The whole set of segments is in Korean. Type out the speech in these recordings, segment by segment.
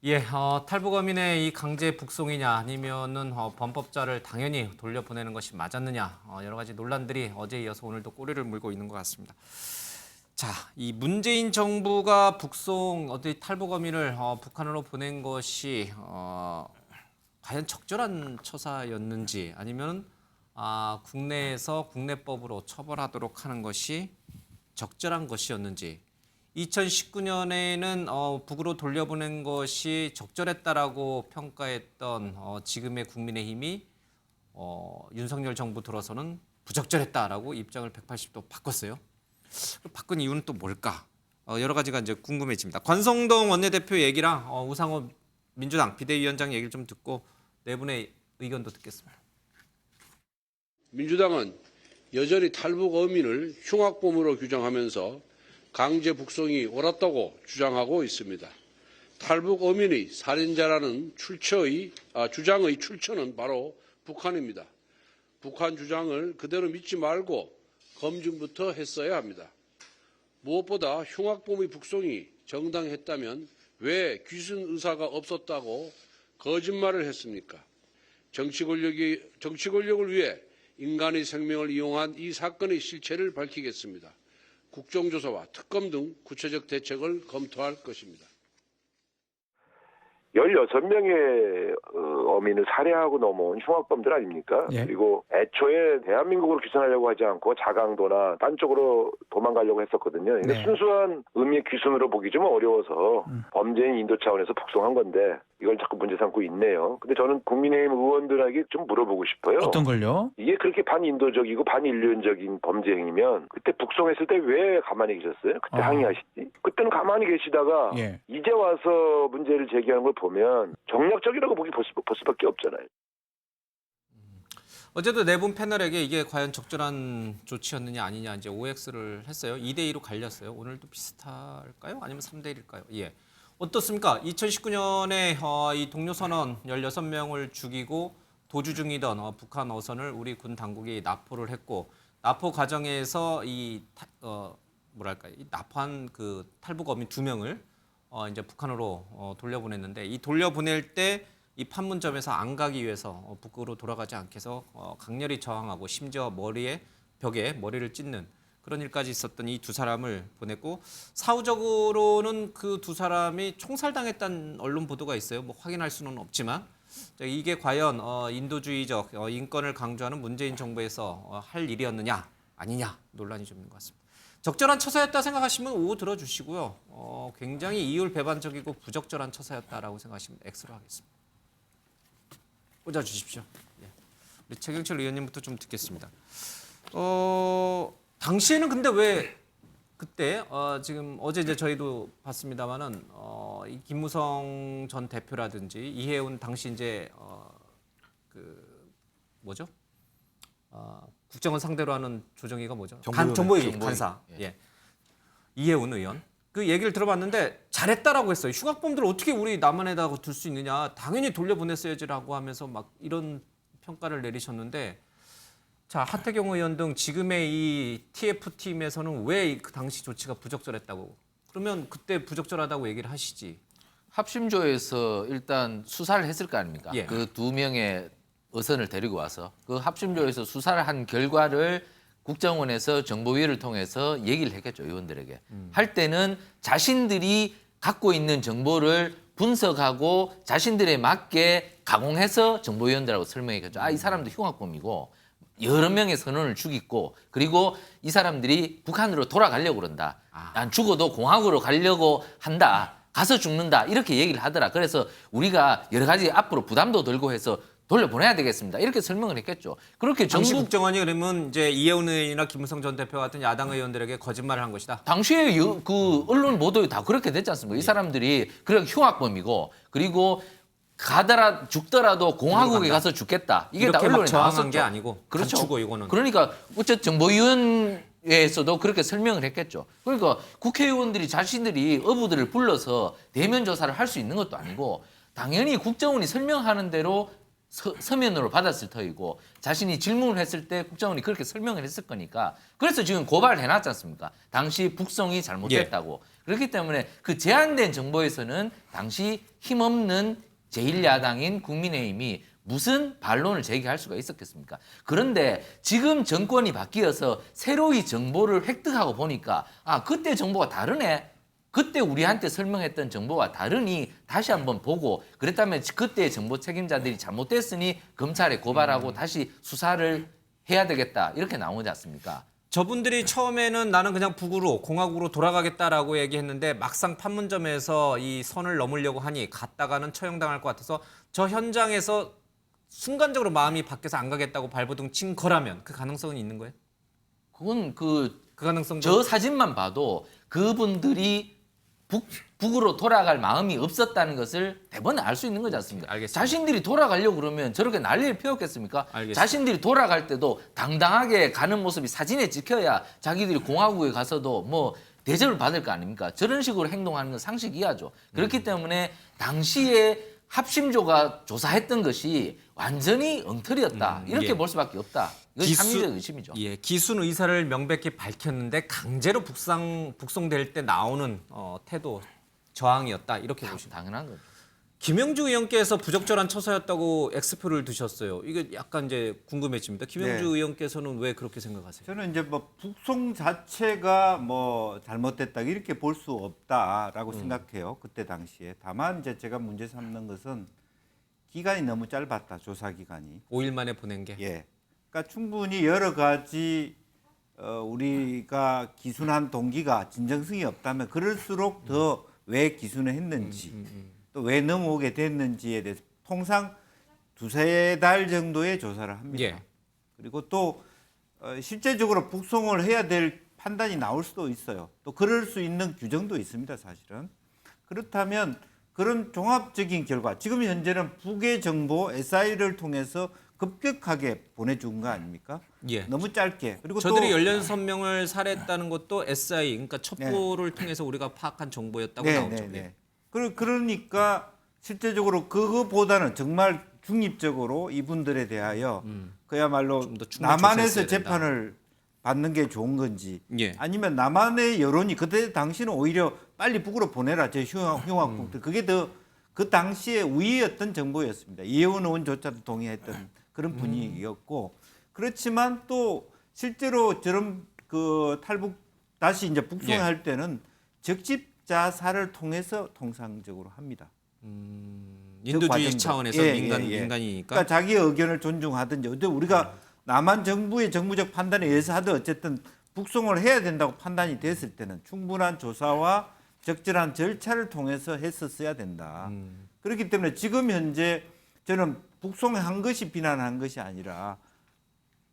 예, 탈북어민의 이 강제 북송이냐 아니면은 범법자를 당연히 돌려보내는 것이 맞았느냐 여러 가지 논란들이 어제에 이어서 오늘도 꼬리를 물고 있는 것 같습니다. 자, 이 문재인 정부가 북송 어디 탈북어민을 북한으로 보낸 것이 과연 적절한 처사였는지 아니면 국내에서 국내법으로 처벌하도록 하는 것이 적절한 것이었는지 2019년에는 북으로 돌려보낸 것이 적절했다라고 평가했던 지금의 국민의힘이 윤석열 정부 들어서는 부적절했다라고 입장을 180도 바꿨어요. 바꾼 이유는 또 뭘까? 여러 가지가 이제 궁금해집니다. 권성동 원내대표 얘기랑 우상호 민주당 비대위원장 얘기를 좀 듣고 네 분의 의견도 듣겠습니다. 민주당은 여전히 탈북 어민을 흉악범으로 규정하면서 강제 북송이 옳았다고 주장하고 있습니다. 탈북 어민의 살인자라는 주장의 출처는 바로 북한입니다. 북한 주장을 그대로 믿지 말고 검증부터 했어야 합니다. 무엇보다 흉악범의 북송이 정당했다면 왜 귀순 의사가 없었다고 거짓말을 했습니까? 정치 권력을 위해 인간의 생명을 이용한 이 사건의 실체를 밝히겠습니다. 국정조사와 특검 등 구체적 대책을 검토할 것입니다. 16명의 어민을 살해하고 넘어온 흉악범들 아닙니까? 예. 그리고 애초에 대한민국으로 귀순하려고 하지 않고 자강도나 딴 쪽으로 도망가려고 했었거든요. 근데 네. 순수한 의미의 귀순으로 보기 좀 어려워서 범죄인 인도 차원에서 북송한 건데 이걸 자꾸 문제 삼고 있네요. 근데 저는 국민의힘 의원들에게 좀 물어보고 싶어요. 어떤 걸요? 이게 그렇게 반인도적이고 반인륜적인 범죄 행위면 그때 북송했을 때 왜 가만히 계셨어요? 그때 항의하시지? 그때는 가만히 계시다가 예. 이제 와서 문제를 제기하는 걸 보면 정략적이라고 볼 수밖에 없잖아요. 어제도 네 분 패널에게 이게 과연 적절한 조치였느냐 아니냐 이제 OX를 했어요. 2대2로 갈렸어요. 오늘도 비슷할까요? 아니면 3대1일까요? 예. 어떻습니까? 2019년에 이 동료선원 16명을 죽이고 도주 중이던 북한 어선을 우리 군 당국이 납포를 했고 납포 과정에서 이 납포한 그 탈북어민 2명을 이제 북한으로 돌려보냈는데 이 돌려보낼 때 이 판문점에서 안 가기 위해서 북으로 돌아가지 않게 해서 강렬히 저항하고 심지어 벽에 머리를 찢는 그런 일까지 있었던 이 두 사람을 보냈고 사후적으로는 그 두 사람이 총살당했다는 언론 보도가 있어요. 뭐 확인할 수는 없지만 이게 과연 인도주의적 인권을 강조하는 문재인 정부에서 할 일이었느냐 아니냐 논란이 좀 있는 것 같습니다. 적절한 처사였다 생각하시면 O 들어주시고요. 굉장히 이율배반적이고 부적절한 처사였다라고 생각하시면 X로 하겠습니다. 꽂아주십시오. 예. 우리 최경철 의원님부터 좀 듣겠습니다. 당시에는 근데 왜 그때 지금 어제 이제 저희도 봤습니다만은 이 김무성 전 대표라든지 이해운 당시 이제 국정원 상대로 하는 조정위가 뭐죠? 정보위 간사. 예. 이해운 의원. 그 얘기를 들어봤는데 잘했다라고 했어요. 흉악범들을 어떻게 우리 남한에다가 둘 수 있느냐. 당연히 돌려보냈어야지라고 하면서 막 이런 평가를 내리셨는데 자, 하태경 의원 등 지금의 이 TF팀에서는 왜 그 당시 조치가 부적절했다고. 그러면 그때 부적절하다고 얘기를 하시지. 합심조에서 일단 수사를 했을 거 아닙니까? 예. 그 2명의 어선을 데리고 와서 그 합심조에서 수사를 한 결과를 국정원에서 정보위를 통해서 얘기를 했겠죠, 의원들에게. 할 때는 자신들이 갖고 있는 정보를 분석하고 자신들에 맞게 가공해서 정보위원들하고 설명했겠죠. 이 사람도 흉악범이고 여러 명의 선원을 죽이고 그리고 이 사람들이 북한으로 돌아가려고 그런다. 난 죽어도 공화국으로 가려고 한다. 가서 죽는다. 이렇게 얘기를 하더라. 그래서 우리가 여러 가지 앞으로 부담도 들고 해서 돌려보내야 되겠습니다. 이렇게 설명을 했겠죠. 그렇게 당시 정부 국정원이 그러면 이제 이해운 의원이나 김무성 전 대표 같은 야당 의원들에게 거짓말을 한 것이다. 당시에 그 언론 보도에 다 그렇게 됐지 않습니까? 이 사람들이 그래 흉악범이고 그리고 가더라 죽더라도 공화국에 가서 죽겠다. 이게 다 이렇게 막 언론에 저항한 나왔었죠. 게 아니고 그렇죠. 감추고 이거는. 그러니까 어쨌든 정보위원회에서도 그렇게 설명을 했겠죠. 그러니까 국회의원들이 자신들이 어부들을 불러서 대면 조사를 할 수 있는 것도 아니고 당연히 국정원이 설명하는 대로 서면으로 받았을 터이고 자신이 질문을 했을 때 국정원이 그렇게 설명을 했을 거니까 그래서 지금 고발을 해놨지 않습니까? 당시 북송이 잘못됐다고. 그렇기 때문에 그 제한된 정보에서는 당시 힘없는 제1야당인 국민의힘이 무슨 반론을 제기할 수가 있었겠습니까? 그런데 지금 정권이 바뀌어서 새로이 정보를 획득하고 보니까 아 그때 정보가 다르네. 그때 우리한테 설명했던 정보와 다르니 다시 한번 보고 그랬다면 그때의 정보 책임자들이 잘못됐으니 검찰에 고발하고 다시 수사를 해야 되겠다 이렇게 나오지 않습니까? 저분들이 처음에는 나는 그냥 북으로 공화국으로 돌아가겠다라고 얘기했는데 막상 판문점에서 이 선을 넘으려고 하니 갔다가는 처형당할 것 같아서 저 현장에서 순간적으로 마음이 바뀌어서 안 가겠다고 발버둥 친 거라면 그 가능성은 있는 거예요? 그건 그 가능성도 저 사진만 봐도 그분들이 북으로 돌아갈 마음이 없었다는 것을 대번에 알 수 있는 거지 않습니까? 알겠습니다. 자신들이 돌아가려고 그러면 저렇게 난리를 피웠겠습니까? 알겠습니다. 자신들이 돌아갈 때도 당당하게 가는 모습이 사진에 찍혀야 자기들이 공화국에 가서도 뭐 대접을 받을 거 아닙니까? 저런 식으로 행동하는 건 상식 이하죠. 그렇기 때문에 당시에 합심조가 조사했던 것이 완전히 엉터리였다. 이렇게 예. 볼 수밖에 없다. 이건 합리적 의심이죠. 예, 기순 의사를 명백히 밝혔는데 강제로 북송될 때 나오는 태도 저항이었다 이렇게 보시면. 당연한 거죠. 김영주 의원께서 부적절한 처사였다고 X표를 두셨어요. 이게 약간 이제 궁금해집니다. 김영주 네. 의원께서는 왜 그렇게 생각하세요? 저는 이제 뭐 북송 자체가 뭐 잘못됐다 이렇게 볼 수 없다라고 생각해요. 그때 당시에. 다만 이제 제가 문제 삼는 것은 기간이 너무 짧았다. 조사 기간이. 5일 만에 보낸 게. 예. 그러니까 충분히 여러 가지 우리가 기순한 동기가 진정성이 없다면 그럴수록 더 왜 기순을 했는지 또 왜 넘어오게 됐는지에 대해서 통상 2-3달 정도의 조사를 합니다. 예. 그리고 또 실제적으로 북송을 해야 될 판단이 나올 수도 있어요. 또 그럴 수 있는 규정도 있습니다, 사실은. 그렇다면 그런 종합적인 결과, 지금 현재는 북의 정보 SI를 통해서 급격하게 보내준 거 아닙니까? 예. 너무 짧게. 그리고 저들이 또 16명을 살해했다는 것도 SI, 그러니까 첩보를 통해서 우리가 파악한 정보였다고 나오죠. 네. 그러니까 실제적으로 그거보다는 정말 중립적으로 이분들에 대하여 그야말로 좀더 충분히 남한에서 조사했어야 된다. 재판을 받는 게 좋은 건지 예. 아니면 남한의 여론이 그때 당시는 오히려 빨리 북으로 보내라 제 흉악범들 그게 더 그 당시에 우위였던 정보였습니다. 이혜원 의원조차도 동의했던 그런 분위기였고 그렇지만 또 실제로 저런 그 탈북 다시 이제 북송할 때는 적집 자살을 통해서 통상적으로 합니다. 인도주의 과정도. 차원에서 민간이니까. 그러니까 자기의 의견을 존중하든지 어때 우리가 남한 정부의 정무적 판단에 의해서 하든 어쨌든 북송을 해야 된다고 판단이 됐을 때는 충분한 조사와 적절한 절차를 통해서 했었어야 된다. 그렇기 때문에 지금 현재 저는 북송한 것이 비난한 것이 아니라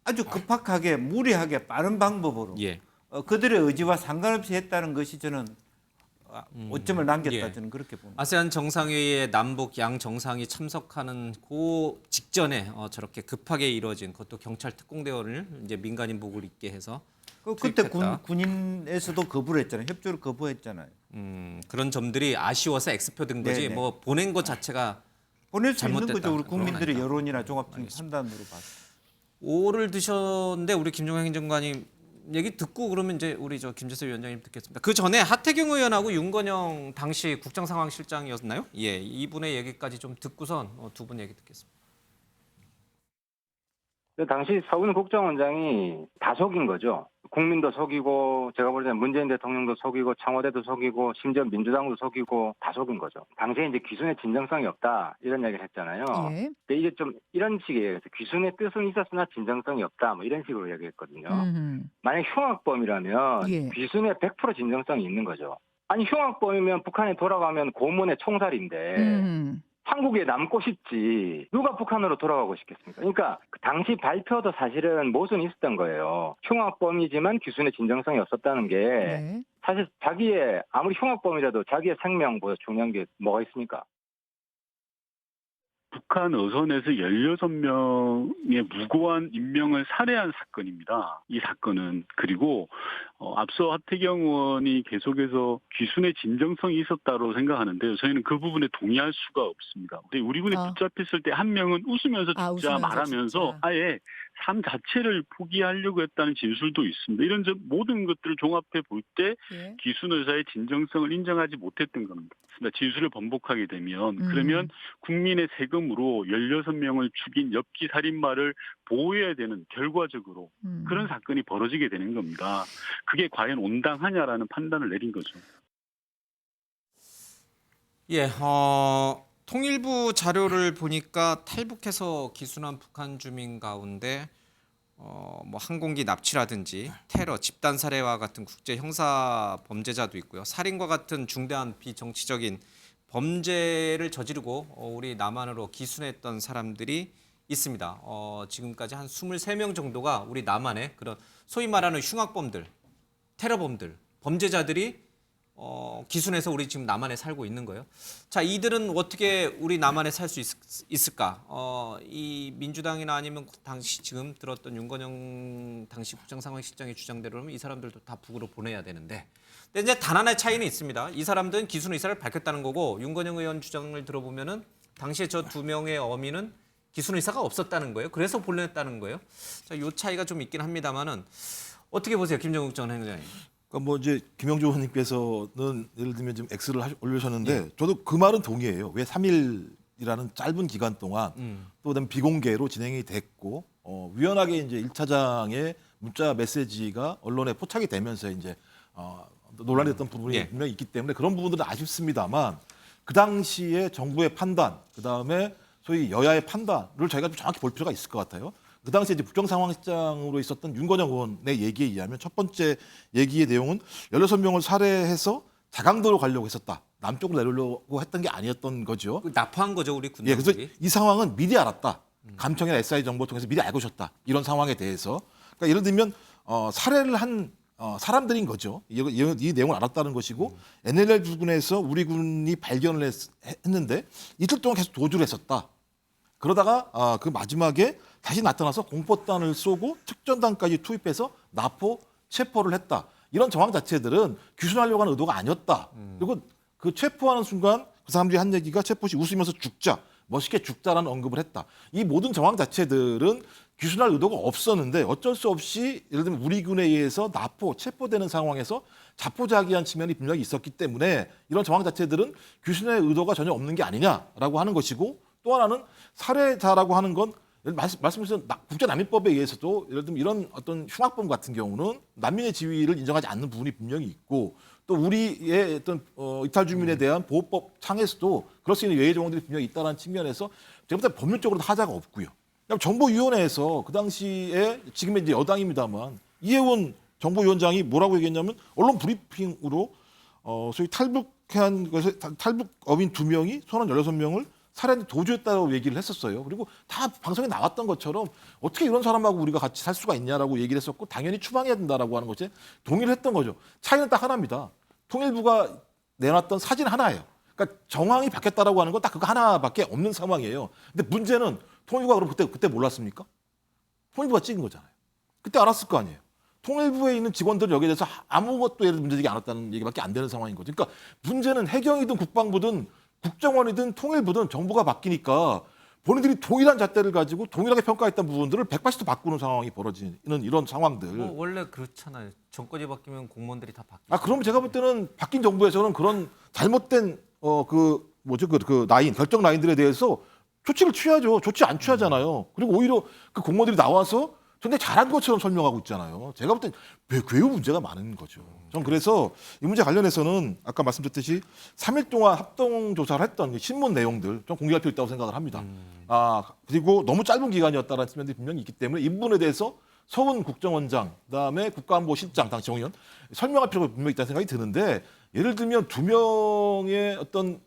아주 급박하게 무리하게 빠른 방법으로 예. 그들의 의지와 상관없이 했다는 것이 저는 오점을 남겼다 예. 저는 그렇게 봅니다. 아세안 정상회의에 남북 양 정상이 참석하는 그 직전에 저렇게 급하게 이루어진 그것도 경찰 특공대원을 이제 민간인 복을 입게 해서 그때 투입했다. 군인에서도 거부를 했잖아요. 협조를 거부했잖아요. 그런 점들이 아쉬워서 X표 든 거지 네네. 뭐 보낸 것 자체가 보낼 수 있는 잘못됐다. 거죠. 우리 그건 국민들의 아니다. 여론이나 종합적인 판단으로 봐서. 오를 드셨는데 우리 김종현 행정관님 얘기 듣고 그러면 이제 우리 저 김재섭 위원장님 듣겠습니다. 그 전에 하태경 의원하고 윤건영 당시 국정상황실장이었나요? 예, 이분의 얘기까지 좀 듣고선 두 분 얘기 듣겠습니다. 그 당시 서훈 국정원장이 다 속인 거죠. 국민도 속이고 제가 볼 때는 문재인 대통령도 속이고 청와대도 속이고 심지어 민주당도 속이고 다 속인 거죠. 당시에 이제 귀순의 진정성이 없다 이런 얘기를 했잖아요. 예. 근데 이게 좀 이런 식이에요. 그래서 귀순의 뜻은 있었으나 진정성이 없다 뭐 이런 식으로 얘기했거든요. 만약 흉악범이라면 예. 귀순의 100% 진정성이 있는 거죠. 아니 흉악범이면 북한에 돌아가면 고문의 총살인데 한국에 남고 싶지 누가 북한으로 돌아가고 싶겠습니까? 그러니까 그 당시 발표도 사실은 모순이 있었던 거예요. 흉악범이지만 귀순의 진정성이 없었다는 게 네. 사실 자기의 아무리 흉악범이라도 자기의 생명보다 중요한 게 뭐가 있습니까? 북한 어선에서 16명의 무고한 인명을 살해한 사건입니다. 이 사건은. 그리고 앞서 하태경 의원이 계속해서 귀순의 진정성이 있었다고 생각하는데요. 저희는 그 부분에 동의할 수가 없습니다. 우리 군이 붙잡혔을 때 한 명은 웃으면서 죽자 웃으면서 말하면서 진짜. 아예 삶 자체를 포기하려고 했다는 진술도 있습니다. 이런 모든 것들을 종합해 볼 때 예. 귀순 의사의 진정성을 인정하지 못했던 겁니다. 진술을 번복하게 되면 그러면 국민의 세금으로 16명을 죽인 엽기 살인마를 보호해야 되는 결과적으로 그런 사건이 벌어지게 되는 겁니다. 그게 과연 온당하냐라는 판단을 내린 거죠. 예, 통일부 자료를 보니까 탈북해서 기순한 북한 주민 가운데 뭐 항공기 납치라든지 테러, 집단 살해와 같은 국제 형사 범죄자도 있고요. 살인과 같은 중대한 비정치적인 범죄를 저지르고 우리 남한으로 기순했던 사람들이 있습니다. 지금까지 한 23명 정도가 우리 남한에 그런 소위 말하는 흉악범들, 테러범들, 범죄자들이 기순해서 우리 지금 남한에 살고 있는 거예요. 자, 이들은 어떻게 우리 남한에 살 수 있을까? 이 민주당이나 아니면 당시 지금 들었던 윤건영 당시 국정상황실장의 주장대로는 이 사람들도 다 북으로 보내야 되는데, 근데 이제 단 하나의 차이는 있습니다. 이 사람들은 기순 의사를 밝혔다는 거고, 윤건영 의원 주장을 들어보면은 당시에 저 2명의 어민은 기순 의사가 없었다는 거예요. 그래서 보냈다는 거예요. 자, 이 차이가 좀 있긴 합니다만은 어떻게 보세요, 김정국 전 행정장님? 그러니까 뭐 이제 김영주 의원님께서는 예를 들면 지금 X를 올리셨는데 저도 그 말은 동의해요. 왜 3일이라는 짧은 기간 동안 또 그다음에 비공개로 진행이 됐고 유연하게 이제 1차장의 문자 메시지가 언론에 포착이 되면서 이제 논란이 됐던 부분이 분명히 있기 때문에 그런 부분들은 아쉽습니다만 그 당시에 정부의 판단, 그다음에 소위 여야의 판단을 저희가 좀 정확히 볼 필요가 있을 것 같아요. 그 당시에 이제 국정상황실장으로 있었던 윤건영 의원의 얘기에 의하면 첫 번째 얘기의 내용은 16명을 살해해서 자강도로 가려고 했었다. 남쪽으로 내려오려고 했던 게 아니었던 거죠. 납포한 거죠, 우리 예, 그래서 군대들이. 이 상황은 미리 알았다. 감청이나 SI 정보 통해서 미리 알고 있었다. 이런 상황에 대해서. 그러니까 예를 들면 살해를 한 사람들인 거죠. 이 내용을 알았다는 것이고 NLL 부근에서 우리 군이 발견을 했는데 이틀 동안 계속 도주를 했었다. 그러다가 그 마지막에 다시 나타나서 공포탄을 쏘고 특전단까지 투입해서 납포 체포를 했다. 이런 정황 자체들은 귀순하려고 하는 의도가 아니었다. 그리고 그 체포하는 순간 그 사람들이 한 얘기가 체포 시 웃으면서 죽자, 멋있게 죽자라는 언급을 했다. 이 모든 정황 자체들은 귀순할 의도가 없었는데 어쩔 수 없이 예를 들면 우리 군에 의해서 납포, 체포되는 상황에서 자포자기한 측면이 분명히 있었기 때문에 이런 정황 자체들은 귀순의 의도가 전혀 없는 게 아니냐라고 하는 것이고 또 하나는 살해자라고 하는 건 말씀하신 국제난민법에 의해서도 예를 들면 이런 어떤 흉악범 같은 경우는 난민의 지위를 인정하지 않는 부분이 분명히 있고 또 우리의 어떤 이탈 주민에 대한 보호법 창에서도 그럴 수 있는 예외 조항들이 분명히 있다는 측면에서 제가 볼 때 법률적으로 하자가 없고요. 정보위원회에서 그 당시에 지금의 이제 여당입니다만 이해원 정보위원장이 뭐라고 얘기했냐면 언론 브리핑으로 소위 탈북한 것에 탈북어민 2명이 선원 16명을 살해한 도주했다고 얘기를 했었어요. 그리고 다 방송에 나왔던 것처럼 어떻게 이런 사람하고 우리가 같이 살 수가 있냐라고 얘기를 했었고 당연히 추방해야 된다라고 하는 것에 동의를 했던 거죠. 차이는 딱 하나입니다. 통일부가 내놨던 사진 하나예요. 그러니까 정황이 바뀌었다라고 하는 건 딱 그거 하나밖에 없는 상황이에요. 근데 문제는 통일부가 그럼 그때 몰랐습니까? 통일부가 찍은 거잖아요. 그때 알았을 거 아니에요. 통일부에 있는 직원들은 여기에 대해서 아무것도 예를 문제되지 않았다는 얘기밖에 안 되는 상황인 거죠. 그러니까 문제는 해경이든 국방부든 국정원이든 통일부든 정부가 바뀌니까 본인들이 동일한 잣대를 가지고 동일하게 평가했던 부분들을 180도 바꾸는 상황이 벌어지는 이런 상황들. 뭐 원래 그렇잖아요. 정권이 바뀌면 공무원들이 다 바뀌죠. 그러면 제가 볼 때는 바뀐 정부에서는 그런 잘못된 그 라인 결정 라인들에 대해서 조치를 취하죠. 조치 안 취하잖아요. 그리고 오히려 그 공무원들이 나와서 근데 잘한 것처럼 설명하고 있잖아요. 제가 볼 땐 괴우 문제가 많은 거죠. 전 그래서 이 문제 관련해서는 아까 말씀드렸듯이 3일 동안 합동 조사를 했던 신문 내용들 좀 공개할 필요 있다고 생각을 합니다. 그리고 너무 짧은 기간이었다는 측면들이 분명히 있기 때문에 이 부분에 대해서 서훈 국정원장, 그다음에 국가안보실장 당시 정의원 설명할 필요가 분명히 있다는 생각이 드는데 예를 들면 2명의 어떤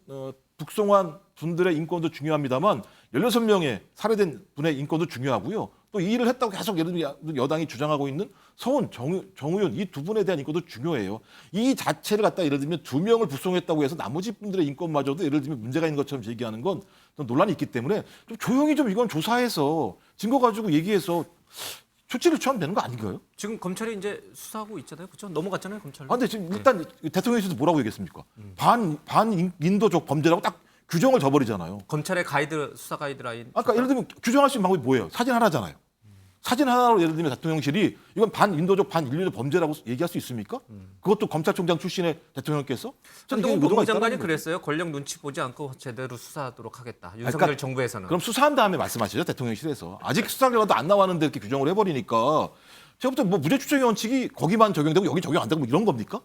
북송한 분들의 인권도 중요합니다만 16명의 살해된 분의 인권도 중요하고요. 또 이 일을 했다고 계속 예를 들면 여당이 주장하고 있는 서훈, 정의원 이 두 분에 대한 인권도 중요해요. 이 자체를 갖다 예를 들면 2명을 북송했다고 해서 나머지 분들의 인권마저도 예를 들면 문제가 있는 것처럼 제기하는 건 좀 논란이 있기 때문에 좀 조용히 좀 이건 조사해서 증거 가지고 얘기해서 조치를 취하면 되는 거 아닌가요? 지금 검찰이 이제 수사하고 있잖아요. 그렇죠? 넘어갔잖아요, 검찰로. 아, 근데 지금 일단 대통령실에서 뭐라고 얘기했습니까? 반인도적 범죄라고 딱 규정을 져버리잖아요. 검찰의 가이드 수사 가이드라인. 아까 예를 들면 규정할 수 있는 방법이 뭐예요? 사진 하나잖아요. 사진 하나로 예를 들면 대통령실이 이건 반인도적 반인류적 범죄라고 얘기할 수 있습니까? 그것도 검찰총장 출신의 대통령께서? 저는 이게 전동훈 의도가 장관이 있다는 거죠. 그랬어요. 권력 눈치 보지 않고 제대로 수사하도록 하겠다. 윤석열 그러니까 정부에서는. 그럼 수사한 다음에 말씀하시죠, 대통령실에서. 아직 수사 결과도 안 나왔는데 이렇게 규정을 해버리니까 제가 볼 때 뭐 무죄추정의 원칙이 거기만 적용되고 여기 적용 안 되고 뭐 이런 겁니까?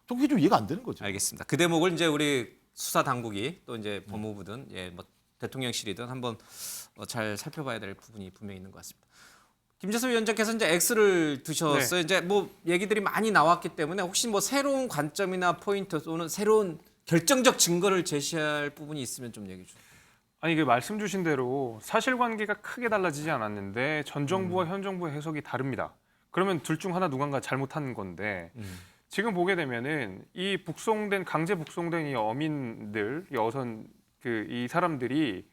그게 좀 이해가 안 되는 거죠. 알겠습니다. 그 대목을 이제 우리 수사 당국이 또 이제 법무부든 뭐 대통령실이든 한번 잘 살펴봐야 될 부분이 분명히 있는 것 같습니다. 김재수 위원장께서 이제 X를 두셨어요. 이제 뭐 얘기들이 많이 나왔기 때문에 혹시 뭐 새로운 관점이나 포인트 또는 새로운 결정적 증거를 제시할 부분이 있으면 좀 얘기해 주세요. 아니 이게 말씀 주신 대로 사실관계가 크게 달라지지 않았는데 전 정부와 현 정부의 해석이 다릅니다. 그러면 둘 중 하나 누군가 잘못한 건데 지금 보게 되면은 이 북송된 강제 북송된 이 어민들, 이 어선 이 사람들이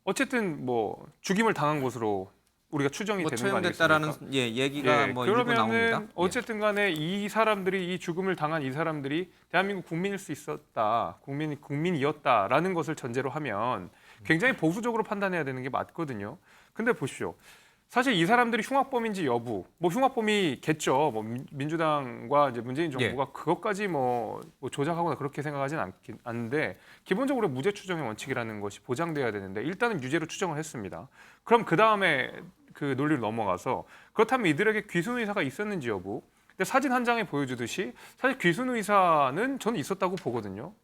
어쨌든 뭐 죽임을 당한 것으로 우리가 추정이 뭐 되는 거 처형됐다라는 아니겠습니까? 얘기가 뭐 일부 나옵니다. 그러면은 어쨌든 간에 이 사람들이 이 죽음을 당한 이 사람들이 대한민국 국민일 수 있었다. 국민이었다라는 것을 전제로 하면 굉장히 보수적으로 판단해야 되는 게 맞거든요. 근데 보십시오. 사실 이 사람들이 흉악범인지 여부, 뭐 흉악범이겠죠. 뭐 민주당과 이제 문재인 정부가 그것까지 뭐 조작하거나 그렇게 생각하지는 않는데 기본적으로 무죄 추정의 원칙이라는 것이 보장돼야 되는데 일단은 유죄로 추정을 했습니다. 그럼 그 다음에 그 논리를 넘어가서 그렇다면 이들에게 귀순 의사가 있었는지 여부. 근데 사진 한 장에 보여주듯이 사실 귀순 의사는 저는 있었다고 보거든요.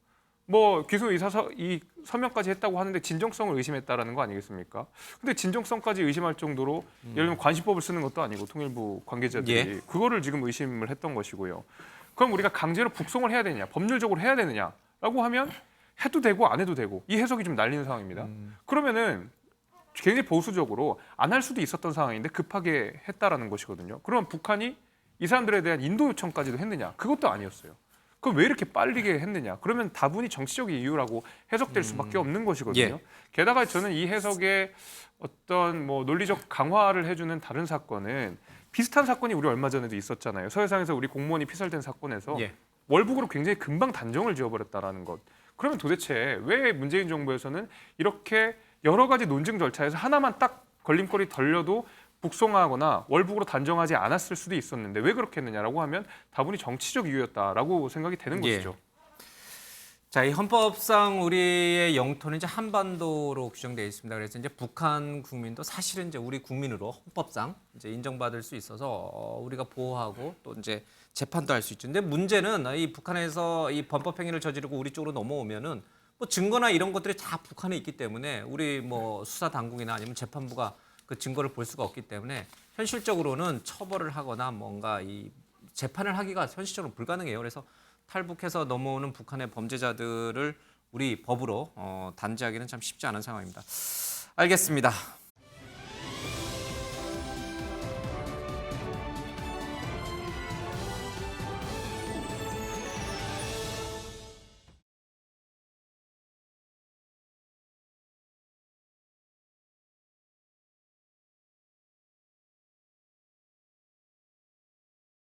뭐 귀순 의사 이 서명까지 했다고 하는데 진정성을 의심했다라는 거 아니겠습니까? 근데 진정성까지 의심할 정도로 예를 들면 관시법을 쓰는 것도 아니고 통일부 관계자들이 그거를 지금 의심을 했던 것이고요. 그럼 우리가 강제로 북송을 해야 되느냐, 법률적으로 해야 되느냐라고 하면 해도 되고 안 해도 되고 이 해석이 좀 날리는 상황입니다. 그러면은 굉장히 보수적으로 안 할 수도 있었던 상황인데 급하게 했다라는 것이거든요. 그러면 북한이 이 사람들에 대한 인도 요청까지도 했느냐? 그것도 아니었어요. 그럼 왜 이렇게 빠르게 했느냐? 그러면 다분히 정치적인 이유라고 해석될 수밖에 없는 것이거든요. 게다가 저는 이 해석에 어떤 뭐 논리적 강화를 해주는 다른 사건은 비슷한 사건이 우리 얼마 전에도 있었잖아요. 서해상에서 우리 공무원이 피살된 사건에서 월북으로 굉장히 금방 단정을 지어버렸다라는 것. 그러면 도대체 왜 문재인 정부에서는 이렇게 여러 가지 논증 절차에서 하나만 딱 걸림돌이 덜려도 북송하거나 월북으로 단정하지 않았을 수도 있었는데 왜 그렇게 했느냐라고 하면 다분히 정치적 이유였다라고 생각이 되는 것이죠. 자, 이 헌법상 우리의 영토는 이제 한반도로 규정되어 있습니다. 그래서 이제 북한 국민도 사실은 이제 우리 국민으로 헌법상 이제 인정받을 수 있어서 우리가 보호하고 또 이제 재판도 할 수 있죠. 근데 문제는 이 북한에서 이 범법 행위를 저지르고 우리 쪽으로 넘어오면은 뭐 증거나 이런 것들이 다 북한에 있기 때문에 우리 뭐 수사 당국이나 아니면 재판부가 그 증거를 볼 수가 없기 때문에 현실적으로는 처벌을 하거나 뭔가 이 재판을 하기가 현실적으로 불가능해요. 그래서 탈북해서 넘어오는 북한의 범죄자들을 우리 법으로 단죄하기는 참 쉽지 않은 상황입니다. 알겠습니다.